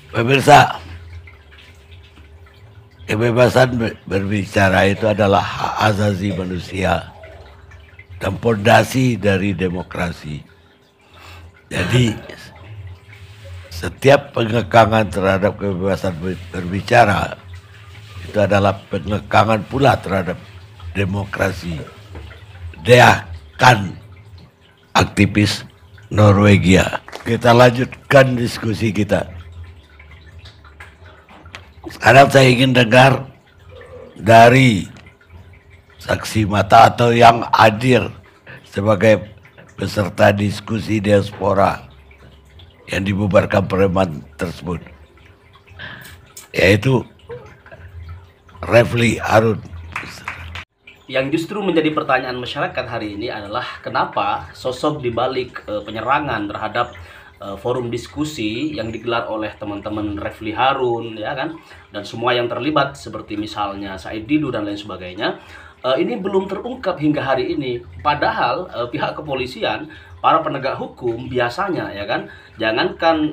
Pemirsa, kebebasan berbicara itu adalah hak asasi manusia dan fondasi dari demokrasi. Jadi setiap pengekangan terhadap kebebasan berbicara itu adalah pengekangan pula terhadap demokrasi. Dia kan aktivis Norwegia. Kita lanjutkan diskusi kita. Sekarang saya ingin dengar dari saksi mata atau yang hadir sebagai peserta diskusi diaspora yang dibubarkan preman tersebut, yaitu Refli Harun. Yang justru menjadi pertanyaan masyarakat hari ini adalah kenapa sosok dibalik penyerangan terhadap forum diskusi yang digelar oleh teman-teman Refli Harun, ya kan, dan semua yang terlibat seperti misalnya Said Didu dan lain sebagainya, ini belum terungkap hingga hari ini. Padahal pihak kepolisian, para penegak hukum biasanya, ya kan, jangankan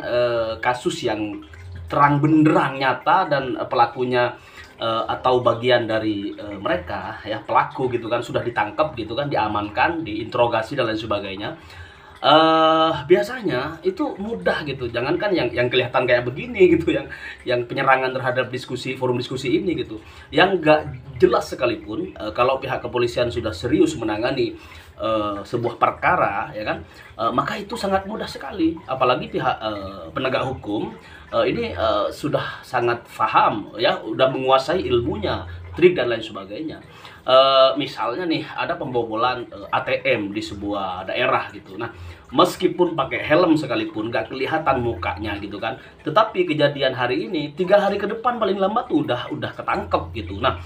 kasus yang terang benderang nyata dan pelakunya atau bagian dari mereka, ya, pelaku gitu kan, sudah ditangkap gitu kan, diamankan, diinterogasi dan lain sebagainya. Biasanya itu mudah gitu, jangankan yang kelihatan kayak begini gitu, yang penyerangan terhadap diskusi, forum diskusi ini gitu, yang nggak jelas sekalipun, kalau pihak kepolisian sudah serius menangani sebuah perkara, ya kan, maka itu sangat mudah sekali. Apalagi pihak penegak hukum ini sudah sangat paham, ya, udah menguasai ilmunya, trik dan lain sebagainya. Misalnya nih, ada pembobolan ATM di sebuah daerah gitu. Nah, meskipun pakai helm sekalipun nggak kelihatan mukanya gitu kan, tetapi kejadian hari ini 3 hari ke depan paling lambat udah ketangkep gitu. Nah,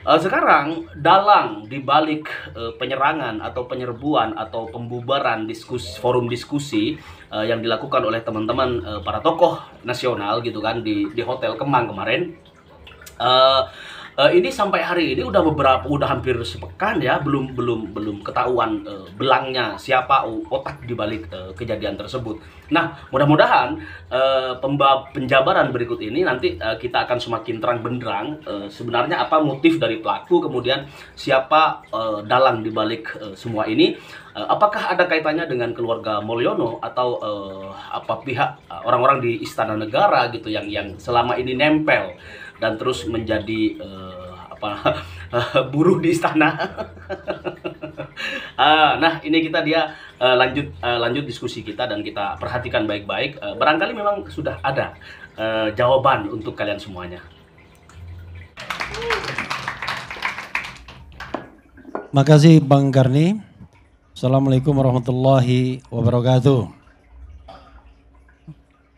sekarang dalang dibalik penyerangan atau penyerbuan atau pembubaran forum diskusi yang dilakukan oleh teman-teman para tokoh nasional gitu kan di Hotel Kemang kemarin. Ini sampai hari ini udah hampir sepekan, ya, belum ketahuan belangnya siapa otak di balik kejadian tersebut. Nah, mudah-mudahan penjabaran berikut ini nanti kita akan semakin terang benderang sebenarnya apa motif dari pelaku, kemudian siapa dalang di balik semua ini. Apakah ada kaitannya dengan keluarga Mulyono atau apa pihak orang-orang di Istana Negara gitu yang selama ini nempel dan terus menjadi buruh di istana. Nah, ini dia lanjut diskusi kita dan kita perhatikan baik-baik. Barangkali memang sudah ada jawaban untuk kalian semuanya. Makasih Bang Karni. Assalamualaikum warahmatullahi wabarakatuh.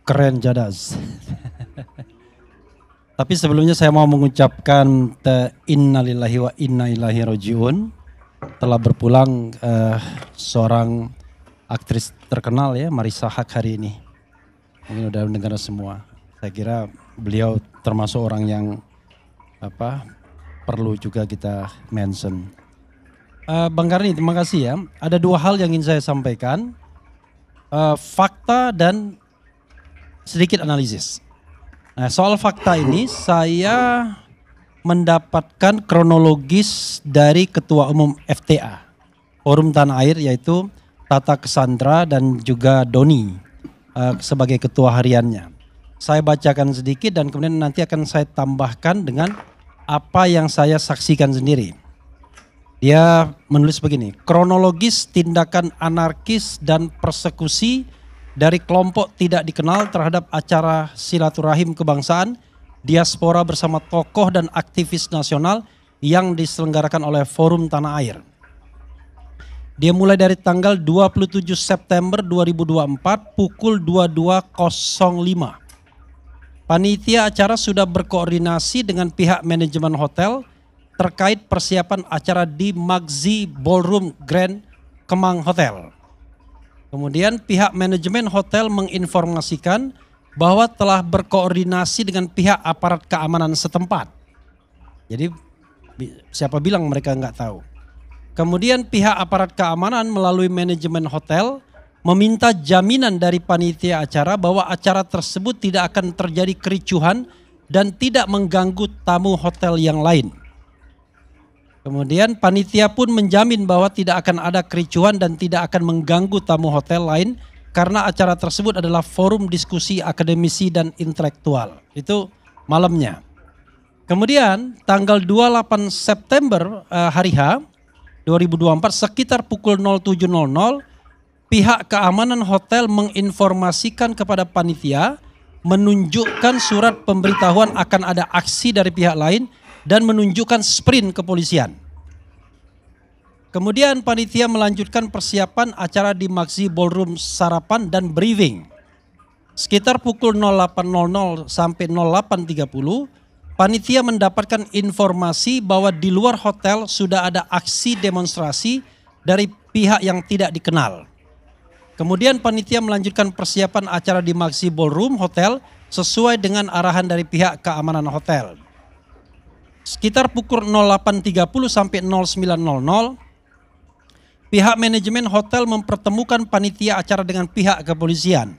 Keren jadas. Tapi sebelumnya saya mau mengucapkan innalillahi wa inna ilaihi rajiun. Telah berpulang seorang aktris terkenal, ya, Marissa Haque hari ini. Mungkin udah mendengar semua. Saya kira beliau termasuk orang yang perlu juga kita mention. Bang Karni, terima kasih ya. Ada 2 hal yang ingin saya sampaikan. Fakta dan sedikit analisis. Nah, soal fakta ini saya mendapatkan kronologis dari Ketua Umum FTA, Forum Tanah Air, yaitu Tata Cassandra dan juga Doni sebagai ketua hariannya. Saya bacakan sedikit dan kemudian nanti akan saya tambahkan dengan apa yang saya saksikan sendiri. Dia menulis begini, kronologis tindakan anarkis dan persekusi dari kelompok tidak dikenal terhadap acara silaturahim kebangsaan diaspora bersama tokoh dan aktivis nasional yang diselenggarakan oleh Forum Tanah Air. Dia mulai dari tanggal 27 September 2024 pukul 22.05. Panitia acara sudah berkoordinasi dengan pihak manajemen hotel terkait persiapan acara di Magzi Ballroom Grand Kemang Hotel. Kemudian pihak manajemen hotel menginformasikan bahwa telah berkoordinasi dengan pihak aparat keamanan setempat. Jadi siapa bilang mereka nggak tahu. Kemudian pihak aparat keamanan melalui manajemen hotel meminta jaminan dari panitia acara bahwa acara tersebut tidak akan terjadi kericuhan dan tidak mengganggu tamu hotel yang lain. Kemudian panitia pun menjamin bahwa tidak akan ada kericuhan dan tidak akan mengganggu tamu hotel lain karena acara tersebut adalah forum diskusi akademisi dan intelektual. Itu malamnya. Kemudian tanggal 28 September hari H 2024 sekitar pukul 07.00 pihak keamanan hotel menginformasikan kepada panitia menunjukkan surat pemberitahuan akan ada aksi dari pihak lain dan menunjukkan sprint kepolisian. Kemudian panitia melanjutkan persiapan acara di Maxi Ballroom sarapan dan briefing. Sekitar pukul 08.00 sampai 08.30, panitia mendapatkan informasi bahwa di luar hotel sudah ada aksi demonstrasi dari pihak yang tidak dikenal. Kemudian panitia melanjutkan persiapan acara di Maxi Ballroom Hotel sesuai dengan arahan dari pihak keamanan hotel. Sekitar pukul 08.30 sampai 09.00, pihak manajemen hotel mempertemukan panitia acara dengan pihak kepolisian.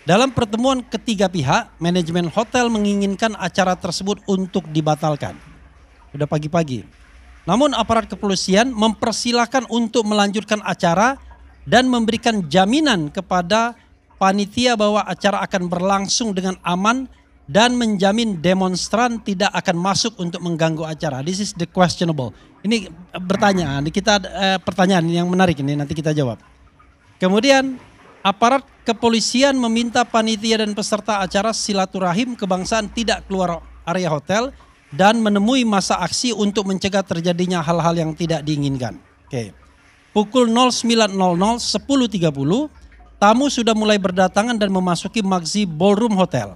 Dalam pertemuan ketiga pihak, manajemen hotel menginginkan acara tersebut untuk dibatalkan. Sudah pagi-pagi. Namun aparat kepolisian mempersilahkan untuk melanjutkan acara dan memberikan jaminan kepada panitia bahwa acara akan berlangsung dengan aman dan menjamin demonstran tidak akan masuk untuk mengganggu acara. This is the questionable. Ini bertanya, kita pertanyaan yang menarik ini nanti kita jawab. Kemudian aparat kepolisian meminta panitia dan peserta acara silaturahim kebangsaan tidak keluar area hotel dan menemui masa aksi untuk mencegah terjadinya hal-hal yang tidak diinginkan. Oke. Pukul 09.00 10.30 tamu sudah mulai berdatangan dan memasuki Maxi Ballroom Hotel.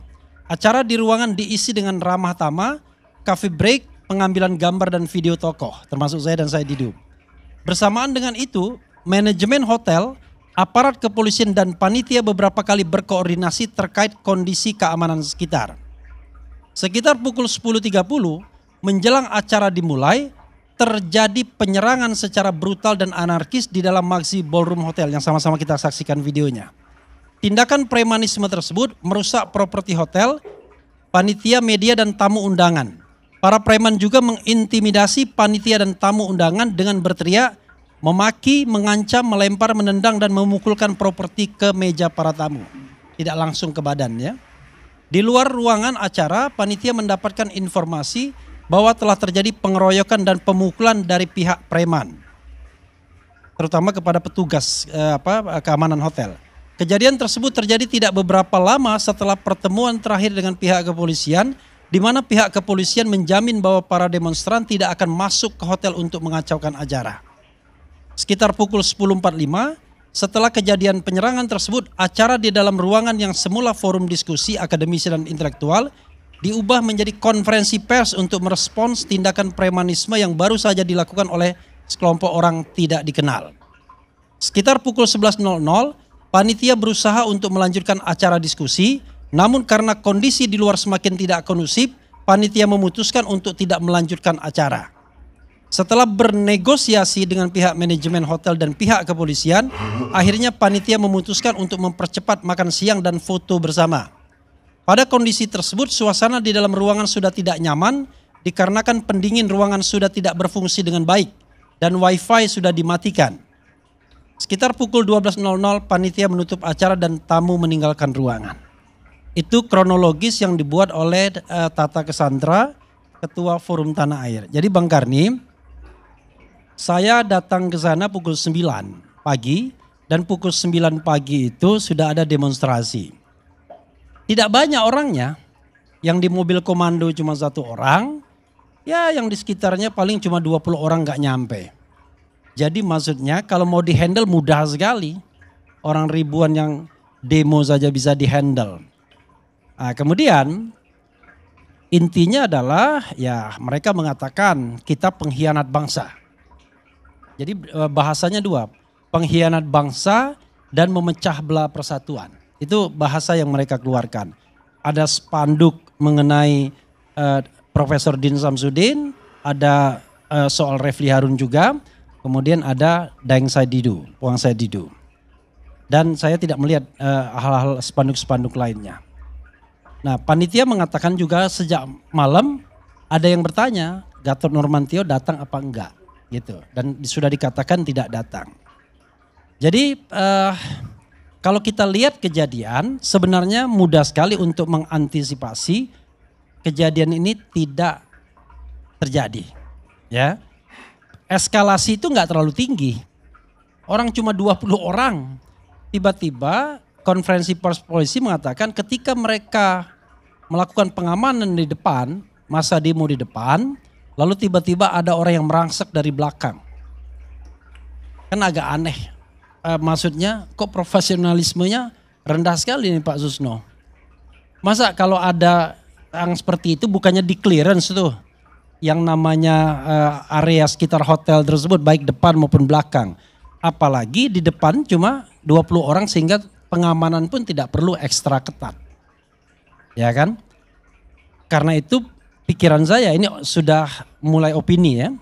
Acara di ruangan diisi dengan ramah tamah, coffee break, pengambilan gambar dan video tokoh, termasuk saya dan Said Didu. Bersamaan dengan itu, manajemen hotel, aparat kepolisian dan panitia beberapa kali berkoordinasi terkait kondisi keamanan sekitar. Sekitar pukul 10.30 menjelang acara dimulai, terjadi penyerangan secara brutal dan anarkis di dalam Maxi Ballroom Hotel yang sama-sama kita saksikan videonya. Tindakan premanisme tersebut merusak properti hotel, panitia, media dan tamu undangan. Para preman juga mengintimidasi panitia dan tamu undangan dengan berteriak, memaki, mengancam, melempar, menendang dan memukulkan properti ke meja para tamu. Tidak langsung ke badan ya. Di luar ruangan acara, panitia mendapatkan informasi bahwa telah terjadi pengeroyokan dan pemukulan dari pihak preman, terutama kepada petugas keamanan hotel. Kejadian tersebut terjadi tidak beberapa lama setelah pertemuan terakhir dengan pihak kepolisian, di mana pihak kepolisian menjamin bahwa para demonstran tidak akan masuk ke hotel untuk mengacaukan acara. Sekitar pukul 10.45, setelah kejadian penyerangan tersebut, acara di dalam ruangan yang semula forum diskusi akademisi dan intelektual diubah menjadi konferensi pers untuk merespons tindakan premanisme yang baru saja dilakukan oleh sekelompok orang tidak dikenal. Sekitar pukul 11.00, panitia berusaha untuk melanjutkan acara diskusi, namun karena kondisi di luar semakin tidak kondusif, panitia memutuskan untuk tidak melanjutkan acara. Setelah bernegosiasi dengan pihak manajemen hotel dan pihak kepolisian, akhirnya panitia memutuskan untuk mempercepat makan siang dan foto bersama. Pada kondisi tersebut, suasana di dalam ruangan sudah tidak nyaman dikarenakan pendingin ruangan sudah tidak berfungsi dengan baik dan wifi sudah dimatikan. Sekitar pukul 12.00 panitia menutup acara dan tamu meninggalkan ruangan. Itu kronologis yang dibuat oleh Tata Cassandra, Ketua Forum Tanah Air. Jadi Bang Karni, saya datang ke sana pukul 9 pagi dan pukul 9 pagi itu sudah ada demonstrasi. Tidak banyak orangnya, yang di mobil komando cuma 1 orang, ya yang di sekitarnya paling cuma 20 orang gak nyampe. Jadi maksudnya kalau mau dihandle mudah sekali. Orang ribuan yang demo saja bisa dihandle. Nah, kemudian intinya adalah ya mereka mengatakan kita pengkhianat bangsa. Jadi bahasanya 2, pengkhianat bangsa dan memecah belah persatuan. Itu bahasa yang mereka keluarkan. Ada spanduk mengenai Profesor Din Samsudin, ada soal Refli Harun juga. Kemudian ada Daeng Said Didu, Puang Said Didu. Dan saya tidak melihat hal-hal spanduk-spanduk lainnya. Nah, panitia mengatakan juga sejak malam ada yang bertanya, Gatot Nurmantio datang apa enggak gitu. Dan sudah dikatakan tidak datang. Jadi kalau kita lihat kejadian sebenarnya mudah sekali untuk mengantisipasi kejadian ini tidak terjadi. Ya, eskalasi itu enggak terlalu tinggi. Orang cuma 20 orang. Tiba-tiba konferensi pers polisi mengatakan ketika mereka melakukan pengamanan di depan, masa demo di depan, lalu tiba-tiba ada orang yang merangsek dari belakang. Kan agak aneh. Maksudnya kok profesionalismenya rendah sekali nih Pak Susno. Masa kalau ada yang seperti itu bukannya di clearance tuh. Yang namanya area sekitar hotel tersebut baik depan maupun belakang. Apalagi di depan cuma 20 orang sehingga pengamanan pun tidak perlu ekstra ketat. Ya kan? Karena itu pikiran saya ini sudah mulai opini ya.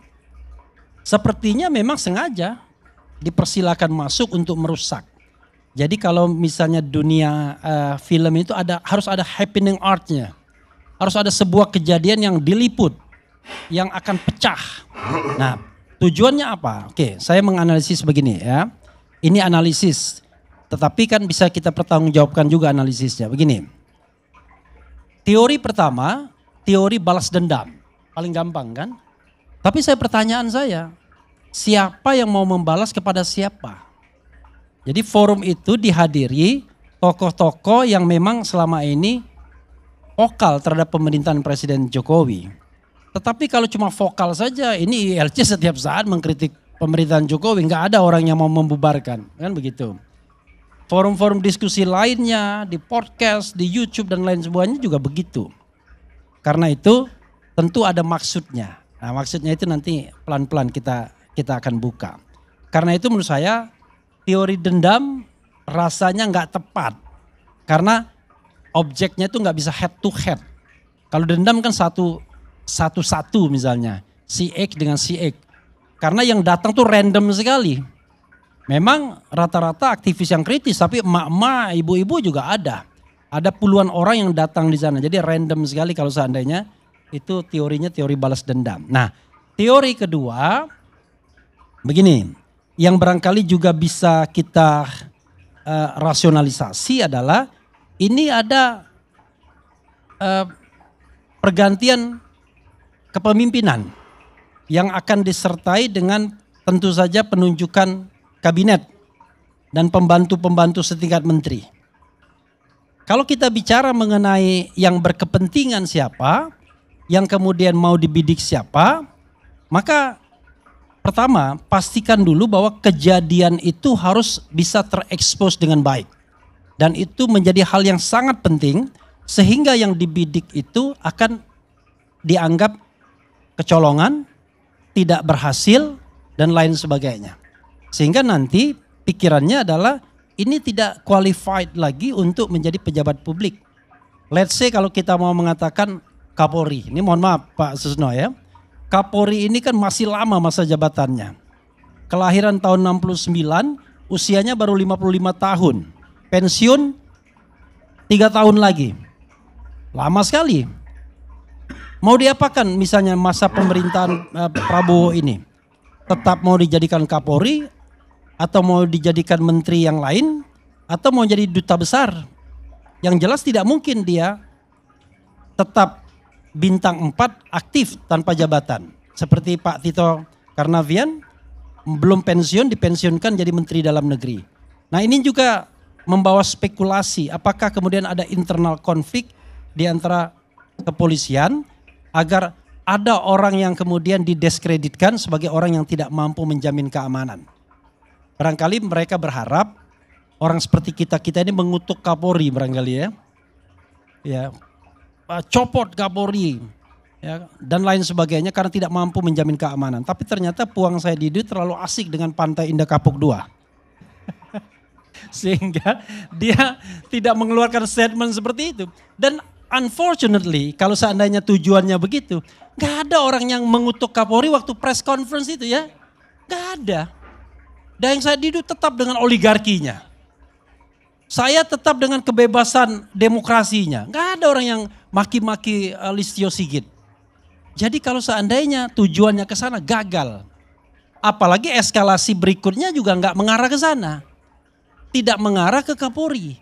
Sepertinya memang sengaja dipersilakan masuk untuk merusak. Jadi kalau misalnya dunia film itu harus ada happening artnya. Harus ada sebuah kejadian yang diliput, yang akan pecah. Nah, tujuannya apa? Oke, saya menganalisis begini ya. Ini analisis, tetapi kan bisa kita pertanggungjawabkan juga analisisnya. Begini. Teori pertama, teori balas dendam. Paling gampang kan? Tapi pertanyaan saya, siapa yang mau membalas kepada siapa? Jadi forum itu dihadiri tokoh-tokoh yang memang selama ini vokal terhadap pemerintahan Presiden Jokowi. Tetapi kalau cuma vokal saja, ini ILC setiap saat mengkritik pemerintahan Jokowi, nggak ada orang yang mau membubarkan, kan begitu. Forum-forum diskusi lainnya, di podcast, di YouTube dan lain sebagainya juga begitu. Karena itu tentu ada maksudnya. Nah, maksudnya itu nanti pelan-pelan kita akan buka. Karena itu menurut saya teori dendam rasanya nggak tepat. Karena objeknya itu nggak bisa head to head. Kalau dendam kan satu-satu misalnya. Si X dengan si X. Karena yang datang tuh random sekali. Memang rata-rata aktivis yang kritis, tapi emak-emak, ibu-ibu juga ada. Ada puluhan orang yang datang di sana. Jadi random sekali kalau seandainya itu teorinya teori balas dendam. Nah, teori kedua begini, yang barangkali juga bisa kita rasionalisasi adalah ini ada pergantian kepemimpinan yang akan disertai dengan tentu saja penunjukan kabinet dan pembantu-pembantu setingkat menteri. Kalau kita bicara mengenai yang berkepentingan siapa, yang kemudian mau dibidik siapa, maka pertama pastikan dulu bahwa kejadian itu harus bisa terekspos dengan baik. Dan itu menjadi hal yang sangat penting sehingga yang dibidik itu akan dianggap kecolongan, tidak berhasil dan lain sebagainya. Sehingga nanti pikirannya adalah ini tidak qualified lagi untuk menjadi pejabat publik. Let's say kalau kita mau mengatakan Kapolri, ini mohon maaf Pak Susno ya. Kapolri ini kan masih lama masa jabatannya. Kelahiran tahun 69, usianya baru 55 tahun. Pensiun 3 tahun lagi. Lama sekali. Mau diapakan misalnya masa pemerintahan Prabowo ini? Tetap mau dijadikan Kapolri? Atau mau dijadikan menteri yang lain, atau mau jadi duta besar. Yang jelas tidak mungkin dia tetap bintang 4 aktif tanpa jabatan. Seperti Pak Tito Karnavian, belum pensiun dipensiunkan jadi menteri dalam negeri. Nah ini juga membawa spekulasi apakah kemudian ada internal konflik di antara kepolisian agar ada orang yang kemudian didiskreditkan sebagai orang yang tidak mampu menjamin keamanan. Barangkali mereka berharap orang seperti kita ini mengutuk Kapolri barangkali ya. Ya, copot Kapolri ya, dan lain sebagainya karena tidak mampu menjamin keamanan. Tapi ternyata Puang Saididi terlalu asik dengan Pantai Indah Kapuk 2. Sehingga dia tidak mengeluarkan statement seperti itu. Dan unfortunately kalau seandainya tujuannya begitu, gak ada orang yang mengutuk Kapolri waktu press conference itu ya. Gak ada. Daeng Saididi tetap dengan oligarkinya. Saya tetap dengan kebebasan demokrasinya. Nggak ada orang yang maki-maki Listio Sigit. Jadi kalau seandainya tujuannya ke sana gagal. Apalagi eskalasi berikutnya juga nggak mengarah ke sana. Tidak mengarah ke Kapolri.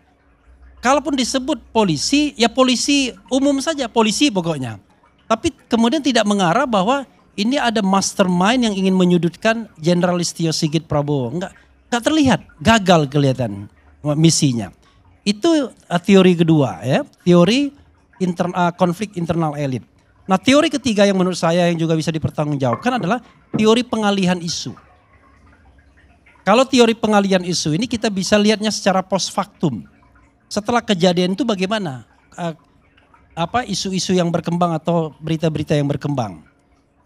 Kalaupun disebut polisi, ya polisi umum saja, polisi pokoknya. Tapi kemudian tidak mengarah bahwa ini ada mastermind yang ingin menyudutkan Jenderal Listio Sigit Prabowo. Enggak terlihat, gagal kelihatan misinya. Itu teori kedua ya, teori konflik internal elit. Nah teori ketiga yang menurut saya yang juga bisa dipertanggungjawabkan adalah teori pengalihan isu. Kalau teori pengalihan isu ini kita bisa lihatnya secara post factum. Setelah kejadian itu bagaimana isu-isu yang berkembang atau berita-berita yang berkembang.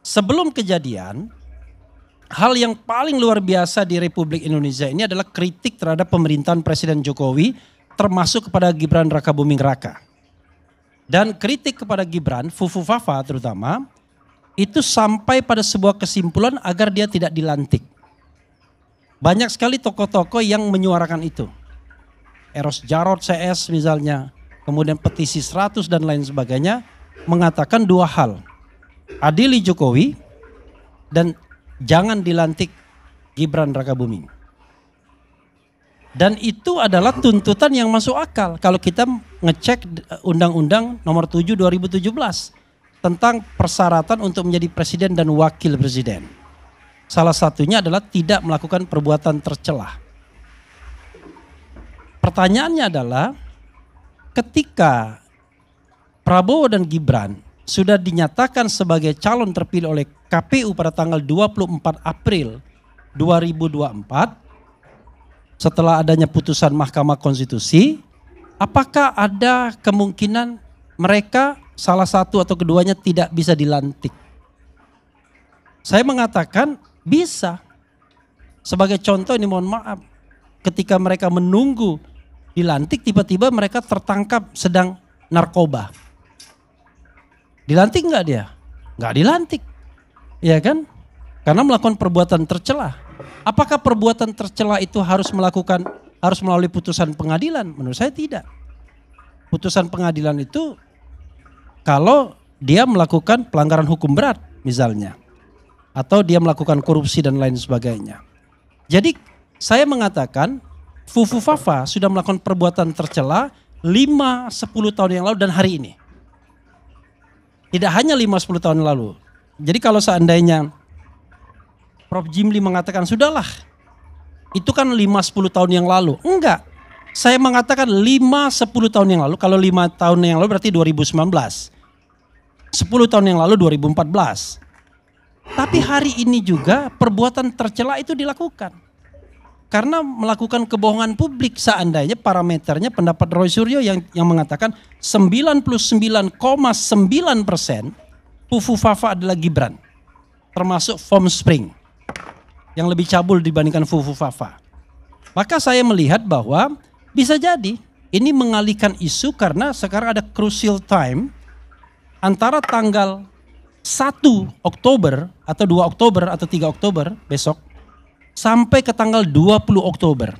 Sebelum kejadian, hal yang paling luar biasa di Republik Indonesia ini adalah kritik terhadap pemerintahan Presiden Jokowi termasuk kepada Gibran Rakabuming Raka. Dan kritik kepada Gibran, Fufu Fafa terutama, itu sampai pada sebuah kesimpulan agar dia tidak dilantik. Banyak sekali tokoh-tokoh yang menyuarakan itu. Eros Jarod CS misalnya, kemudian petisi 100 dan lain sebagainya, mengatakan dua hal. Adili Jokowi dan jangan dilantik Gibran Rakabuming. Dan itu adalah tuntutan yang masuk akal kalau kita ngecek Undang-Undang Nomor 7 2017 tentang persyaratan untuk menjadi presiden dan wakil presiden. Salah satunya adalah tidak melakukan perbuatan tercela. Pertanyaannya adalah ketika Prabowo dan Gibran sudah dinyatakan sebagai calon terpilih oleh KPU pada tanggal 24 April 2024 setelah adanya putusan Mahkamah Konstitusi, apakah ada kemungkinan mereka salah satu atau keduanya tidak bisa dilantik? Saya mengatakan bisa. Sebagai contoh ini mohon maaf, ketika mereka menunggu dilantik tiba-tiba mereka tertangkap sedang narkoba. Dilantik enggak dia? Enggak dilantik. Ya kan? Karena melakukan perbuatan tercela. Apakah perbuatan tercela itu harus melalui putusan pengadilan? Menurut saya tidak. Putusan pengadilan itu kalau dia melakukan pelanggaran hukum berat misalnya. Atau dia melakukan korupsi dan lain sebagainya. Jadi saya mengatakan Fufu Fafa sudah melakukan perbuatan tercela 5-10 tahun yang lalu dan hari ini. Tidak hanya 5-10 tahun yang lalu. Jadi kalau seandainya Prof. Jimli mengatakan sudahlah itu kan 5-10 tahun yang lalu. Enggak. Saya mengatakan 5-10 tahun yang lalu. Kalau 5 tahun yang lalu berarti 2019. 10 tahun yang lalu 2014. Tapi hari ini juga perbuatan tercela itu dilakukan. Karena melakukan kebohongan publik seandainya parameternya pendapat Roy Suryo yang mengatakan 99,9% Fufu Fafa adalah Gibran. Termasuk Form Spring yang lebih cabul dibandingkan Fufu Fafa. Maka saya melihat bahwa bisa jadi ini mengalihkan isu karena sekarang ada crucial time antara tanggal 1 Oktober atau 2 Oktober atau 3 Oktober besok sampai ke tanggal 20 Oktober.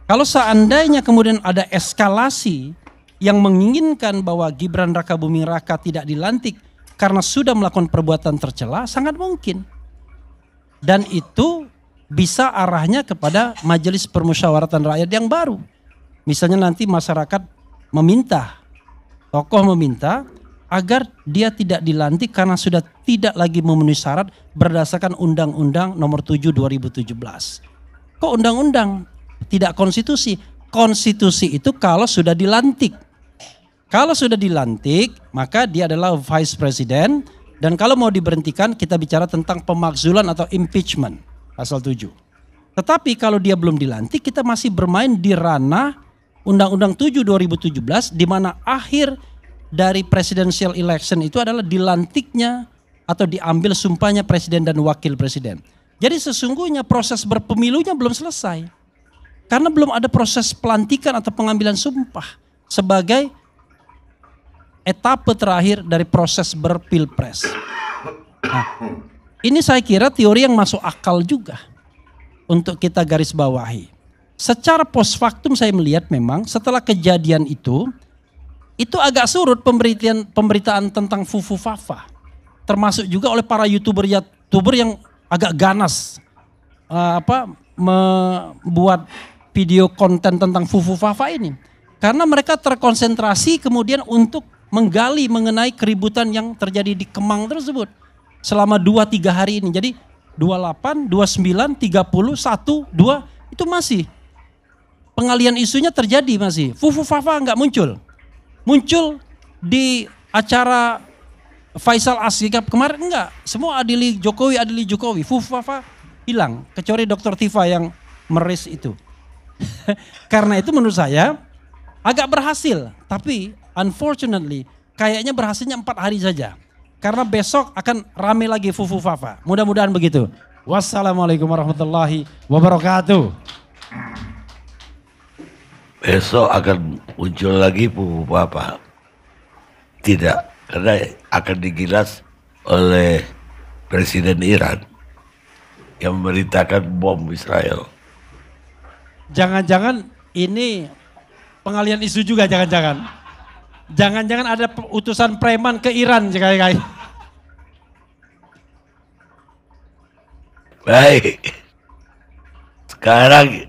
Kalau seandainya kemudian ada eskalasi yang menginginkan bahwa Gibran Rakabuming Raka tidak dilantik karena sudah melakukan perbuatan tercela, sangat mungkin. Dan itu bisa arahnya kepada Majelis Permusyawaratan Rakyat yang baru. Misalnya nanti masyarakat meminta, tokoh meminta agar dia tidak dilantik karena sudah tidak lagi memenuhi syarat berdasarkan Undang-Undang Nomor 7 2017. Kok undang-undang? Tidak konstitusi. Konstitusi itu kalau sudah dilantik. Kalau sudah dilantik, maka dia adalah vice president dan kalau mau diberhentikan kita bicara tentang pemakzulan atau impeachment, pasal 7. Tetapi kalau dia belum dilantik, kita masih bermain di ranah Undang-Undang 7 2017 di mana akhir dari presidential election itu adalah dilantiknya atau diambil sumpahnya presiden dan wakil presiden. Jadi sesungguhnya proses berpemilunya belum selesai. Karena belum ada proses pelantikan atau pengambilan sumpah sebagai etape terakhir dari proses berpilpres. Nah, ini saya kira teori yang masuk akal juga untuk kita garis bawahi. secara post factum saya melihat memang setelah kejadian itu agak surut pemberitaan tentang Fufu Fafa. Termasuk juga oleh para YouTuber yang agak ganas membuat video konten tentang Fufu Fafa ini. Karena mereka terkonsentrasi kemudian untuk menggali mengenai keributan yang terjadi di Kemang tersebut selama 2-3 hari ini. Jadi 28, 29, 30, 1, 2 itu masih pengalian isunya terjadi masih. Fufu Fafa enggak muncul. Muncul di acara Faisal Asgaf kemarin enggak. Semua adili Jokowi. Fufu Fafa hilang. Kecuali Dr. Tifa yang meris itu. Karena itu menurut saya agak berhasil. Tapi unfortunately kayaknya berhasilnya 4 hari saja. Karena besok akan rame lagi Fufu Fafa. Mudah-mudahan begitu. Wassalamualaikum warahmatullahi wabarakatuh. Besok akan muncul lagi Fufu Fafa. Tidak, karena akan digilas oleh Presiden Iran yang memerintahkan bom Israel. Jangan-jangan ini pengalian isu juga, jangan-jangan. Jangan-jangan ada utusan preman ke Iran sekali-kali. Baik. Sekarang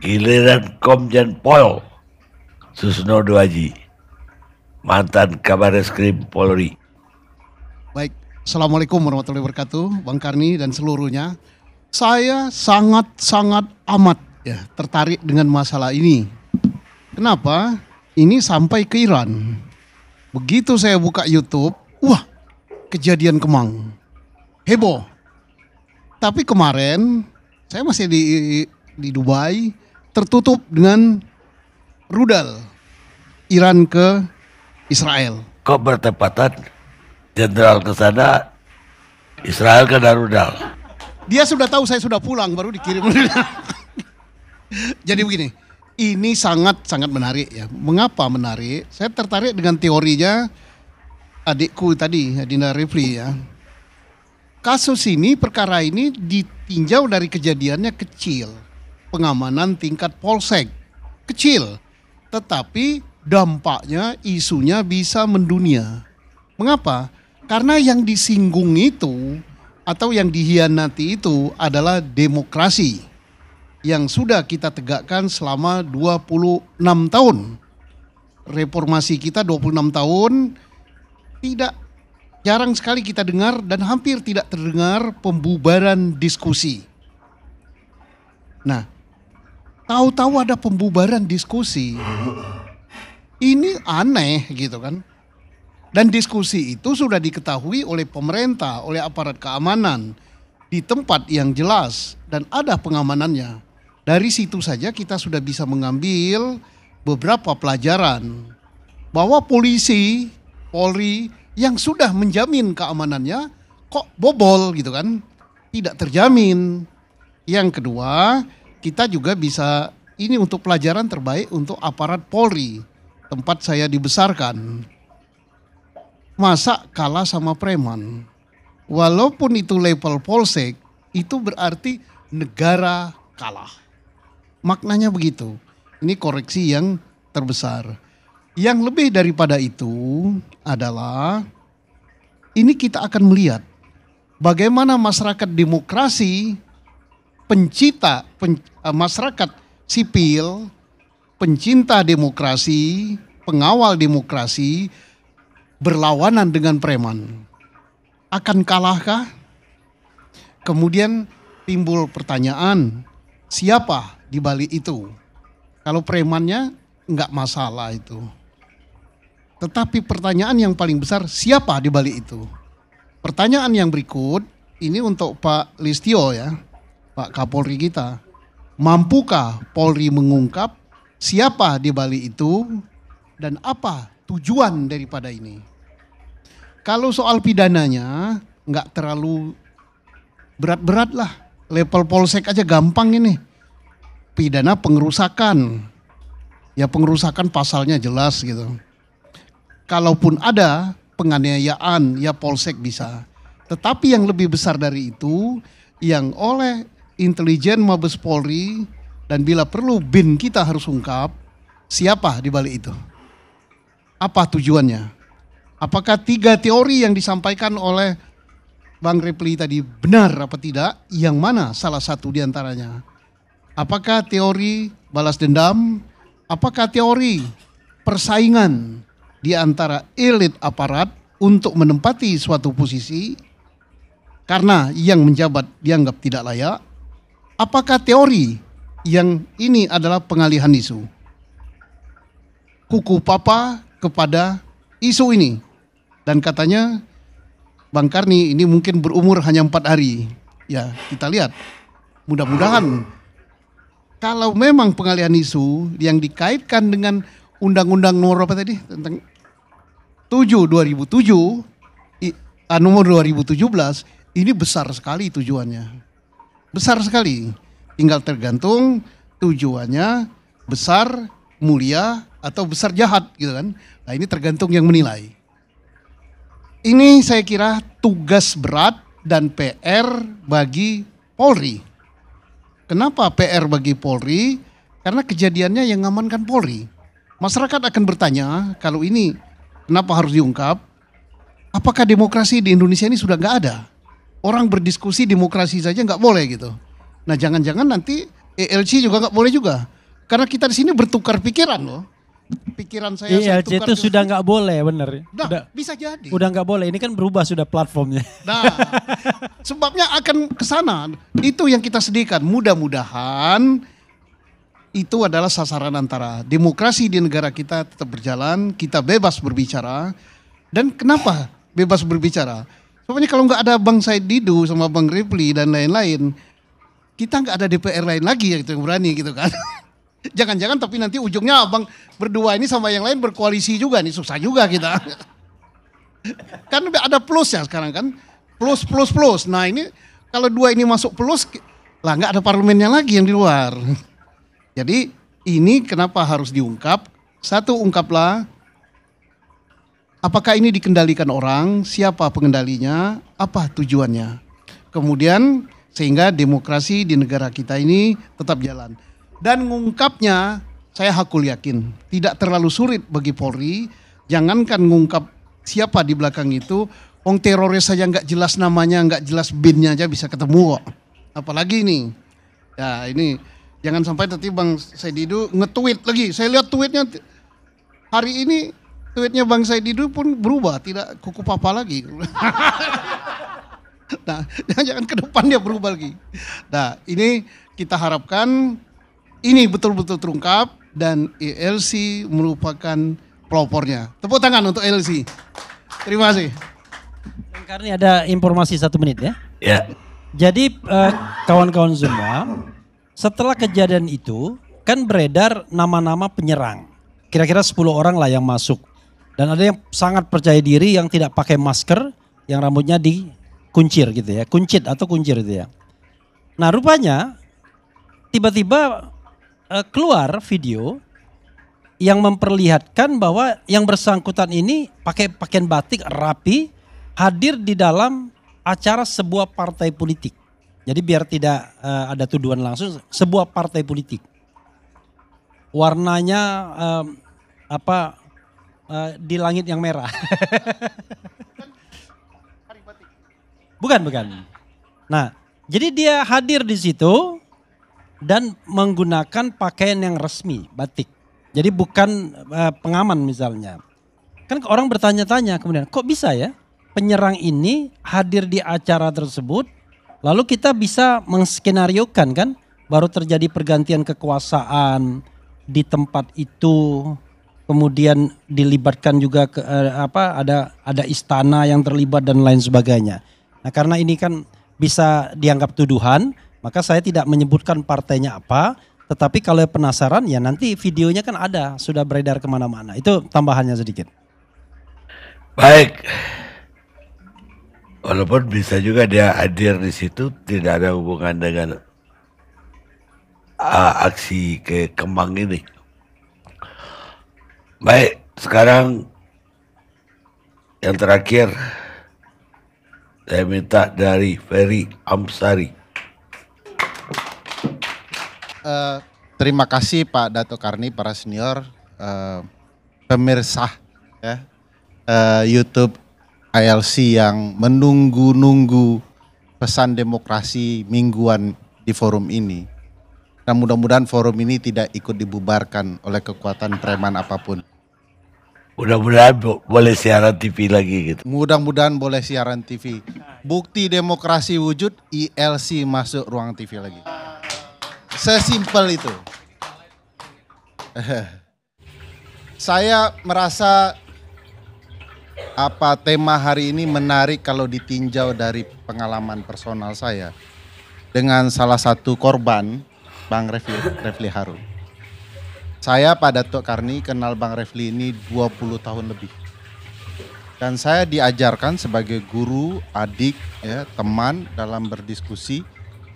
giliran Komjen Pol Susno Duaji, mantan Kabareskrim Polri. Baik, Assalamualaikum warahmatullahi wabarakatuh, Bang Karni dan seluruhnya. Saya sangat amat tertarik dengan masalah ini. Kenapa? Ini sampai ke Iran. Begitu saya buka YouTube, wah, kejadian Kemang. Heboh. Tapi kemarin saya masih di Dubai, tertutup dengan rudal Iran ke Israel. Kok bertepatan jenderal ke sana, Israel ke rudal? Dia sudah tahu saya sudah pulang, baru dikirim. Jadi begini, ini sangat menarik ya. Mengapa menarik? Saya tertarik dengan teorinya adikku tadi, Adinda Refli ya. Kasus ini, perkara ini ditinjau dari kejadiannya kecil. Pengamanan tingkat polsek kecil. Tetapi dampaknya, isunya bisa mendunia. Mengapa? Karena yang disinggung itu atau yang dihianati itu adalah demokrasi yang sudah kita tegakkan selama 26 tahun. Reformasi kita 26 tahun, jarang sekali kita dengar dan hampir tidak terdengar pembubaran diskusi. Nah, tahu-tahu ada pembubaran diskusi. Ini aneh gitu kan. Dan diskusi itu sudah diketahui oleh pemerintah, oleh aparat keamanan di tempat yang jelas dan ada pengamanannya. Dari situ saja kita sudah bisa mengambil beberapa pelajaran bahwa polisi, Polri yang sudah menjamin keamanannya kok bobol gitu kan, tidak terjamin. Yang kedua, kita juga bisa, ini untuk pelajaran terbaik untuk aparat Polri, tempat saya dibesarkan. Masa kalah sama preman? Walaupun itu level polsek, itu berarti negara kalah. Maknanya begitu. Ini koreksi yang terbesar. Yang lebih daripada itu adalah ini kita akan melihat bagaimana masyarakat demokrasi, masyarakat sipil, pencinta demokrasi, pengawal demokrasi berlawanan dengan preman. Akan kalahkah? Kemudian timbul pertanyaan, siapa di balik itu? Kalau premannya enggak masalah itu. Tetapi pertanyaan yang paling besar, siapa di balik itu? Pertanyaan yang berikut, ini untuk Pak Listio ya, Pak Kapolri kita. Mampukah Polri mengungkap siapa di balik itu dan apa tujuan daripada ini? Kalau soal pidananya nggak terlalu berat-berat lah, level polsek aja gampang ini. Pidana pengerusakan, ya pengerusakan pasalnya jelas gitu. Kalaupun ada penganiayaan, ya polsek bisa. Tetapi yang lebih besar dari itu, yang oleh intelijen Mabes Polri Dan bila perlu BIN kita harus ungkap siapa di balik itu. Apa tujuannya? Apakah 3 teori yang disampaikan oleh Bang Repli tadi benar apa tidak? Yang mana salah satu di antaranya? Apakah teori balas dendam? Apakah teori persaingan di antara elit aparat untuk menempati suatu posisi karena yang menjabat dianggap tidak layak? Apakah teori yang ini adalah pengalihan isu? Kuku papa kepada isu ini. Dan katanya Bang Karni ini mungkin berumur hanya 4 hari. Ya, kita lihat. Mudah-mudahan kalau memang pengalihan isu yang dikaitkan dengan Undang-Undang nomor apa tadi? Tentang 7/2007, nomor 2017, ini besar sekali tujuannya. Besar sekali. Tinggal tergantung tujuannya besar, mulia, atau besar jahat gitu kan. Nah ini tergantung yang menilai. Ini saya kira tugas berat dan PR bagi Polri. Kenapa PR bagi Polri? Karena kejadiannya yang ngamankan Polri. Masyarakat akan bertanya, kalau ini kenapa harus diungkap? Apakah demokrasi di Indonesia ini sudah nggak ada? Orang berdiskusi demokrasi saja nggak boleh gitu. Nah jangan-jangan nanti ELC juga nggak boleh juga. Karena kita di sini bertukar pikiran loh. Pikiran saya ILC tukar itu sudah nggak boleh, bener. Nah, bisa jadi. Udah nggak boleh. Ini kan berubah sudah platformnya. Nah, sebabnya akan ke sana. Itu yang kita sedihkan. Mudah-mudahan itu adalah sasaran antara demokrasi di negara kita tetap berjalan, kita bebas berbicara. Dan kenapa bebas berbicara? Soalnya kalau nggak ada Bang Said Didu sama Bang Repli dan lain-lain, kita nggak ada DPR lain lagi yang berani gitu kan. Jangan-jangan tapi nanti ujungnya abang berdua ini sama yang lain berkoalisi juga nih, susah juga kita. Kan ada plus ya sekarang kan, plus. Nah ini kalau 2 ini masuk plus, lah nggak ada parlemennya lagi yang di luar. Jadi ini kenapa harus diungkap? Satu, ungkaplah apakah ini dikendalikan orang, siapa pengendalinya, apa tujuannya. Kemudian sehingga demokrasi di negara kita ini tetap jalan. Dan ngungkapnya saya hakul yakin tidak terlalu sulit bagi Polri. Jangankan ngungkap siapa di belakang itu, wong teroris saja nggak jelas namanya, nggak jelas BIN-nya aja bisa ketemu kok. Apalagi ini, ya ini jangan sampai nanti Bang Saididu nge-tweet lagi. Saya lihat tweetnya hari ini, tweetnya Bang Saididu pun berubah, tidak kuku papa lagi. Nah, jangan ke depan dia berubah lagi. Nah, ini kita harapkan ini betul-betul terungkap dan ELC merupakan pelopornya. Tepuk tangan untuk ELC. Terima kasih. Karena ada informasi 1 menit ya. Ya. Jadi kawan-kawan semua, setelah kejadian itu kan beredar nama-nama penyerang. Kira-kira 10 orang lah yang masuk. Dan ada yang sangat percaya diri yang tidak pakai masker, yang rambutnya dikuncir gitu ya. Kuncit atau kuncir gitu ya. Nah rupanya tiba-tiba keluar video yang memperlihatkan bahwa yang bersangkutan ini pakai pakaian batik rapi, hadir di dalam acara sebuah partai politik. Jadi biar tidak ada tuduhan langsung, sebuah partai politik. Warnanya di langit yang merah. Bukan. Nah, jadi dia hadir di situ dan menggunakan pakaian yang resmi, batik. Jadi bukan pengaman misalnya. Kan orang bertanya-tanya kemudian, kok bisa ya penyerang ini hadir di acara tersebut, lalu kita bisa menskenariokan kan, baru terjadi pergantian kekuasaan di tempat itu, kemudian dilibatkan juga ada istana yang terlibat dan lain sebagainya. Nah karena ini kan bisa dianggap tuduhan, maka saya tidak menyebutkan partainya apa, tetapi kalau penasaran ya nanti videonya kan ada, sudah beredar kemana-mana. Itu tambahannya sedikit. Baik. Walaupun bisa juga dia hadir di situ tidak ada hubungan dengan aksi ke Kemang ini. Baik, sekarang yang terakhir saya minta dari Ferry Amsari. Terima kasih Pak Dato Karni, para senior, pemirsa ya, YouTube ILC yang menunggu-nunggu pesan demokrasi mingguan di forum ini. Dan mudah-mudahan forum ini tidak ikut dibubarkan oleh kekuatan preman apapun. Mudah-mudahan boleh siaran TV lagi gitu. Mudah-mudahan boleh siaran TV. Bukti demokrasi wujud, ILC masuk ruang TV lagi. Sesimpel itu. Saya merasa tema hari ini menarik kalau ditinjau dari pengalaman personal saya dengan salah satu korban, Bang Refli Harun. Saya Pak Dato Karni kenal Bang Refli ini 20 tahun lebih. Dan saya diajarkan sebagai guru, adik, ya, teman dalam berdiskusi.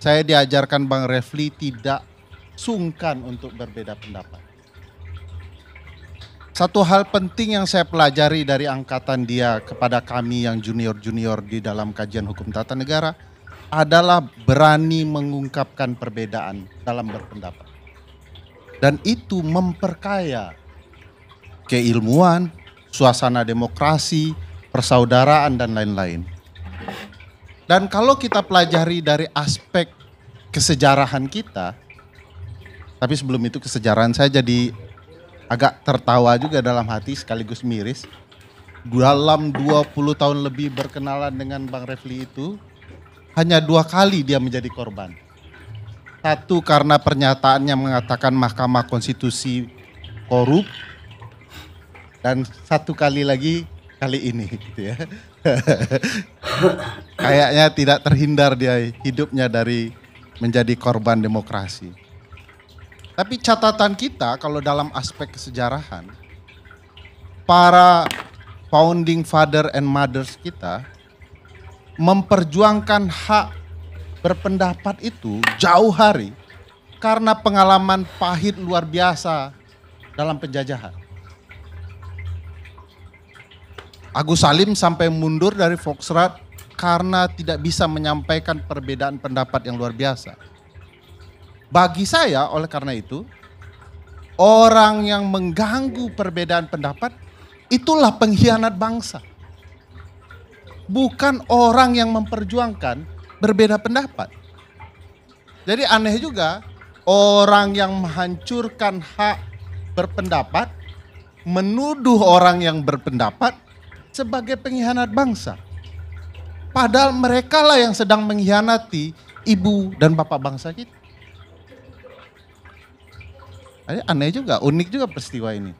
Saya diajarkan Bang Refli tidak sungkan untuk berbeda pendapat. Satu hal penting yang saya pelajari dari angkatan dia kepada kami yang junior-junior di dalam kajian hukum tata negara adalah berani mengungkapkan perbedaan dalam berpendapat. Dan itu memperkaya keilmuan, suasana demokrasi, persaudaraan, dan lain-lain. Dan kalau kita pelajari dari aspek kesejarahan kita, tapi sebelum itu kesejarahan saya jadi agak tertawa juga dalam hati sekaligus miris. Dalam 20 tahun lebih berkenalan dengan Bang Refli itu, hanya 2 kali dia menjadi korban. Satu karena pernyataannya mengatakan Mahkamah Konstitusi korup, dan satu kali lagi kali ini gitu ya. Kayaknya tidak terhindar dia hidupnya dari menjadi korban demokrasi. Tapi catatan kita kalau dalam aspek kesejarahan, para founding father and mothers kita memperjuangkan hak berpendapat itu jauh hari karena pengalaman pahit luar biasa dalam penjajahan. Agus Salim sampai mundur dari Volksrat karena tidak bisa menyampaikan perbedaan pendapat yang luar biasa. Bagi saya, oleh karena itu, orang yang mengganggu perbedaan pendapat itulah pengkhianat bangsa. Bukan orang yang memperjuangkan berbeda pendapat. Jadi aneh juga, orang yang menghancurkan hak berpendapat menuduh orang yang berpendapat sebagai pengkhianat bangsa. Padahal mereka lah yang sedang mengkhianati ibu dan bapak bangsa kita. Aneh juga, unik juga peristiwa ini.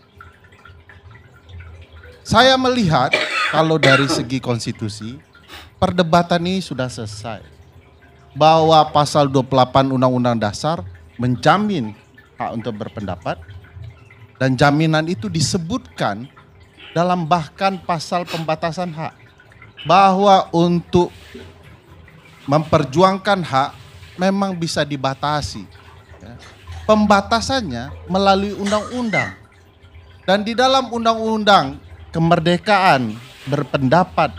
Saya melihat kalau dari segi konstitusi, perdebatan ini sudah selesai. Bahwa pasal 28 Undang-Undang Dasar menjamin hak untuk berpendapat, dan jaminan itu disebutkan dalam bahkan pasal pembatasan hak. Bahwa untuk memperjuangkan hak memang bisa dibatasi. Ya. Pembatasannya melalui undang-undang. Dan di dalam undang-undang kemerdekaan berpendapat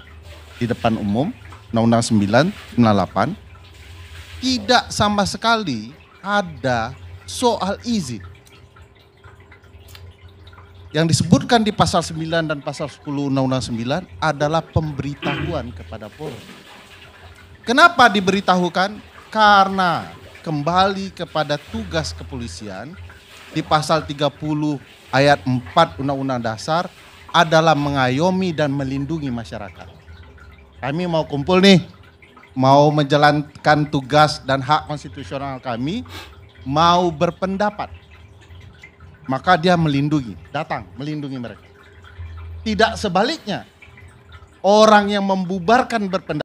di depan umum, Undang-Undang 998, tidak sama sekali ada soal izin. Yang disebutkan di pasal 9 dan pasal 10 Undang-Undang 9 adalah pemberitahuan kepada Polri. Kenapa diberitahukan? Karena kembali kepada tugas kepolisian di pasal 30 ayat 4 Undang-Undang Dasar adalah mengayomi dan melindungi masyarakat. Kami mau kumpul nih, mau menjalankan tugas dan hak konstitusional kami, mau berpendapat. Maka dia melindungi, datang melindungi mereka. Tidak sebaliknya, orang yang membubarkan berpendapat